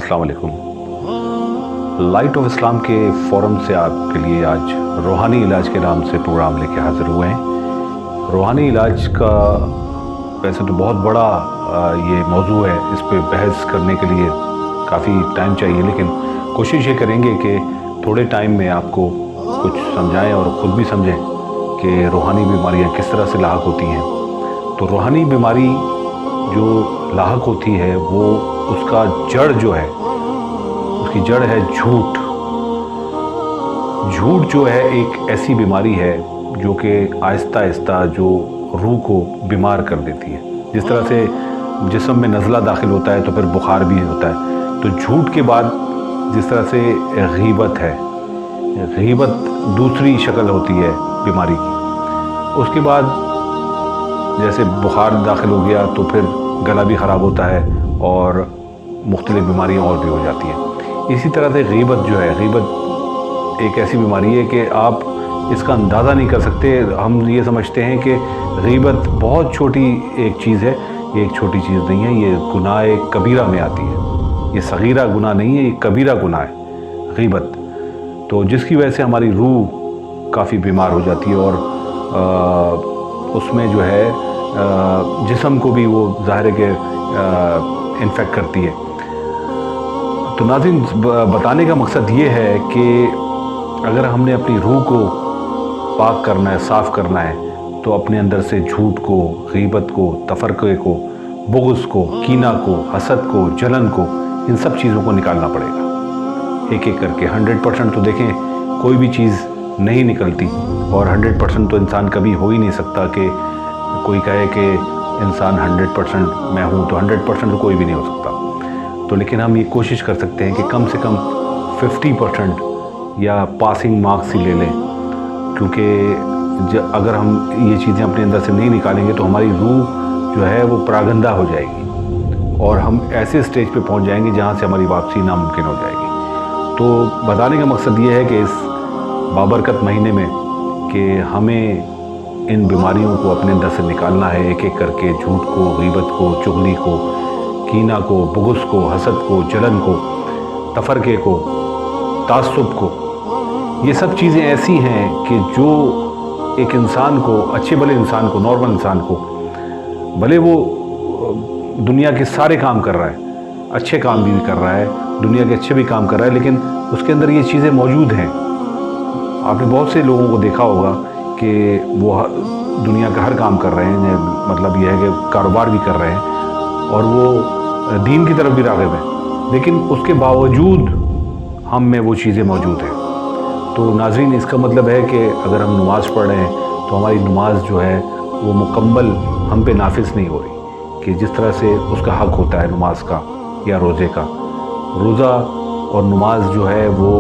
अस्सलाम वालेकुम। Light of Islam के फोरम से आपके लिए आज रूहानी इलाज के नाम से प्रोग्राम लेके हाजिर हुए हैं। रूहानी इलाज का वैसे तो बहुत बड़ा ये मौजू है, इस पे बहस करने के लिए काफ़ी टाइम चाहिए, लेकिन कोशिश ये करेंगे कि थोड़े टाइम में आपको कुछ समझाएं और ख़ुद भी समझें कि रूहानी बीमारियां किस तरह से लाहक होती हैं। तो रूहानी बीमारी जो लाहक होती है वो उसका जड़ जो है, उसकी जड़ है झूठ। झूठ जो है एक ऐसी बीमारी है जो कि आहिस्ता आहिस्ता जो रूह को बीमार कर देती है। जिस तरह से जिस्म में नज़ला दाखिल होता है तो फिर बुखार भी होता है, तो झूठ के बाद जिस तरह से गीबत है, गीबत दूसरी शक्ल होती है बीमारी की। उसके बाद जैसे बुखार दाखिल हो गया तो फिर गला भी ख़राब होता है और मुख्तलिफ़ बीमारियाँ और भी हो जाती हैं। इसी तरह से गीबत जो है, गीबत एक ऐसी बीमारी है कि आप इसका अंदाज़ा नहीं कर सकते। हम ये समझते हैं कि गीबत बहुत छोटी एक चीज़ है, ये एक छोटी चीज़ नहीं है, ये गुनाह कबीरा में आती है। ये सगीरा गुनाह नहीं है, ये कबीरा गुनाह है गीबत। तो जिसकी वजह से हमारी रूह काफ़ी बीमार हो जाती है और उसमें जो है जिस्म को भी वो ज़ाहिर है कि इन्फेक्ट करती है। तो नाज़रीन, बताने का मकसद ये है कि अगर हमने अपनी रूह को पाक करना है, साफ़ करना है, तो अपने अंदर से झूठ को, गीबत को, तफरक़े को, बुग़्ज़ को, कीना को, हसद को, जलन को, इन सब चीज़ों को निकालना पड़ेगा एक एक करके। 100% तो देखें कोई भी चीज़ नहीं निकलती और 100% तो इंसान कभी हो ही नहीं सकता कि कोई कहे कि इंसान 100% मैं हूँ, तो 100% तो कोई भी नहीं हो सकता। तो लेकिन हम ये कोशिश कर सकते हैं कि कम से कम 50% या पासिंग मार्क्स ही ले लें, क्योंकि अगर हम ये चीज़ें अपने अंदर से नहीं निकालेंगे तो हमारी रूह जो है वो परागंदा हो जाएगी और हम ऐसे स्टेज पे पहुंच जाएंगे जहां से हमारी वापसी नामुमकिन हो जाएगी। तो बताने का मकसद ये है कि इस बाबरकत महीने में कि हमें इन बीमारियों को अपने अंदर से निकालना है एक एक करके। झूठ को, गीबत को, चुगली को, कीना को, बुग़्ज़ को, हसद को, जलन को, तफरक़े को, तासुब को। ये सब चीज़ें ऐसी हैं कि जो एक इंसान को, अच्छे भले इंसान को, नॉर्मल इंसान को, भले वो दुनिया के सारे काम कर रहा है, अच्छे काम भी कर रहा है, दुनिया के अच्छे भी काम कर रहा है, लेकिन उसके अंदर ये चीज़ें मौजूद हैं। आपने बहुत से लोगों को देखा होगा कि वो दुनिया का हर काम कर रहे हैं, मतलब यह है कि कारोबार भी कर रहे हैं और वो दीन की तरफ भी राग़िब हैं, लेकिन उसके बावजूद हम में वो चीज़ें मौजूद हैं। तो नाज़रीन, इसका मतलब है कि अगर हम नमाज़ पढ़ रहे हैं तो हमारी नमाज जो है वो मुकम्मल हम पे नाफिज नहीं हो रही, कि जिस तरह से उसका हक़ होता है नमाज का या रोज़े का। रोज़ा और नमाज जो है वो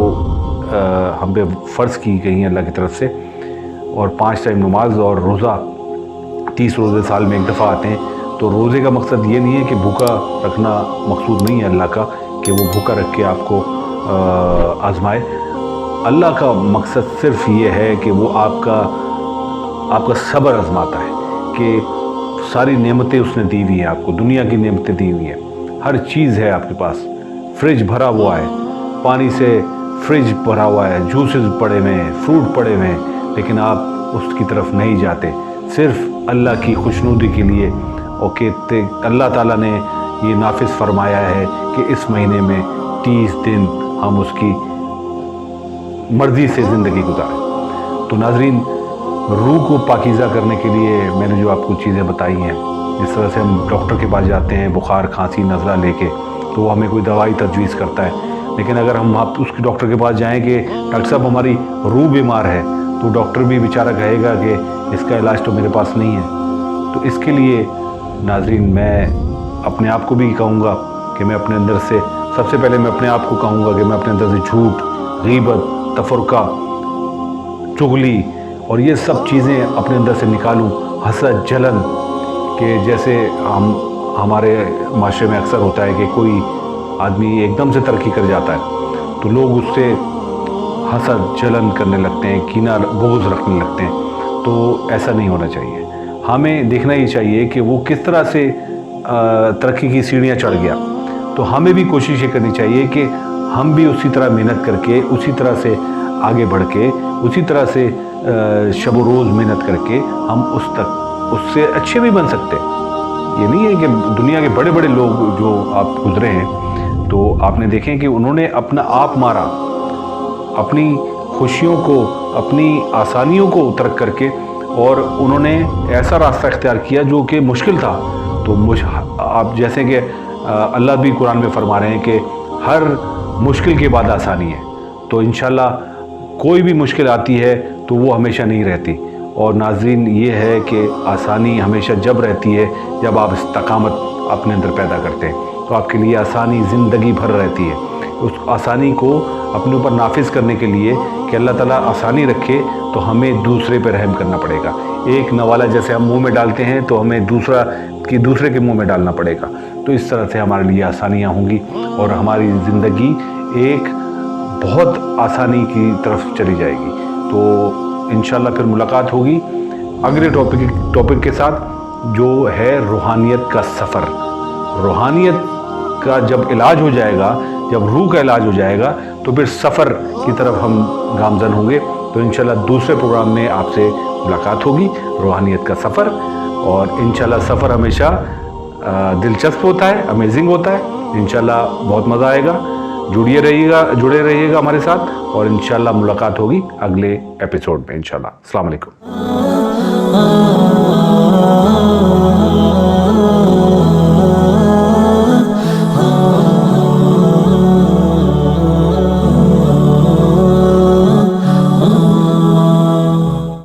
हम पे फ़र्ज़ की गई हैं अल्लाह की तरफ से, और 5 टाइम नमाज और रोज़ा 30 रोज़े साल में एक दफ़ा आते हैं। तो रोज़े का मकसद ये नहीं है कि भूखा रखना मकसूद नहीं है अल्लाह का, कि वो भूखा रख के आपको आज़माए। अल्लाह का मकसद सिर्फ़ ये है कि वो आपका सब्र आज़माता है, कि सारी नेमतें उसने दी हुई हैं आपको, दुनिया की नेमतें दी हुई हैं, हर चीज़ है आपके पास, फ्रिज भरा हुआ है, पानी से फ्रिज भरा हुआ है, जूसेस पड़े हुए हैं, फ्रूट पड़े हुए हैं, लेकिन आप उसकी तरफ नहीं जाते, सिर्फ़ अल्लाह की खुशनुदी के लिए। और कहते अल्लाह ताला ने ये नाफिज फरमाया है कि इस महीने में 30 दिन हम उसकी मर्ज़ी से ज़िंदगी गुजारें। तो नाज़रीन, रूह को पाकीज़ा करने के लिए मैंने जो आपको चीज़ें बताई हैं, जिस तरह से हम डॉक्टर के पास जाते हैं बुखार, खांसी, नज़ला लेके, तो वो हमें कोई दवाई तजवीज़ करता है, लेकिन अगर हम आप उसके डॉक्टर के पास जाएँ कि डॉक्टर साहब हमारी रूह बीमार है, तो डॉक्टर भी बेचारा कहेगा कि इसका इलाज तो मेरे पास नहीं है। तो इसके लिए नाज़रीन, मैं अपने आप को भी कहूँगा कि मैं अपने अंदर से, सबसे पहले मैं अपने आप को कहूँगा कि मैं अपने अंदर से झूठ, गीबत, तफरक़ा, चुगली और ये सब चीज़ें अपने अंदर से निकालूं। हसद, जलन के जैसे हमारे माशरे में अक्सर होता है कि कोई आदमी एकदम से तरक्की कर जाता है तो लोग उससे हसद, जलन करने लगते हैं, कीना, बुग़्ज़ रखने लगते हैं। तो ऐसा नहीं होना चाहिए। हमें देखना ही चाहिए कि वो किस तरह से तरक्की की सीढ़ियाँ चढ़ गया। तो हमें भी कोशिश ये करनी चाहिए कि हम भी उसी तरह मेहनत करके, उसी तरह से आगे बढ़ के, उसी तरह से शब रोज़ मेहनत करके हम उससे अच्छे भी बन सकते हैं। ये नहीं है कि दुनिया के बड़े बड़े लोग जो आप गुजरे हैं तो आपने देखें कि उन्होंने अपना आप मारा, अपनी खुशियों को, अपनी आसानियों को तर्क करके, और उन्होंने ऐसा रास्ता इख्तियार किया जो कि मुश्किल था। तो आप जैसे कि अल्लाह भी कुरान में फरमा रहे हैं कि हर मुश्किल के बाद आसानी है। तो इंशाल्लाह कोई भी मुश्किल आती है तो वो हमेशा नहीं रहती। और नाज़रीन, ये है कि आसानी हमेशा जब रहती है जब आप इस्तकामत अपने अंदर पैदा करते हैं, तो आपके लिए आसानी ज़िंदगी भर रहती है। उस आसानी को अपने ऊपर नाफिज करने के लिए कि अल्लाह ताला आसानी रखे, तो हमें दूसरे पर रहम करना पड़ेगा। एक नवाला जैसे हम मुंह में डालते हैं तो हमें दूसरे के मुंह में डालना पड़ेगा। तो इस तरह से हमारे लिए आसानियाँ होंगी और हमारी ज़िंदगी एक बहुत आसानी की तरफ चली जाएगी। तो इंशाल्लाह फिर मुलाकात होगी अगले टॉपिक के साथ, जो है रूहानियत का सफ़र। रूहानियत का जब इलाज हो जाएगा, जब रूह का इलाज हो जाएगा, तो फिर सफ़र की तरफ हम गामज़न होंगे। तो इंशाल्लाह दूसरे प्रोग्राम में आपसे मुलाकात होगी, रूहानियत का सफ़र। और इंशाल्लाह सफ़र हमेशा दिलचस्प होता है, अमेजिंग होता है। इंशाल्लाह बहुत मज़ा आएगा। जुड़े रहिएगा हमारे साथ, और इंशाल्लाह मुलाकात होगी अगले एपिसोड में इंशाल्लाह। अस्सलाम वालेकुम।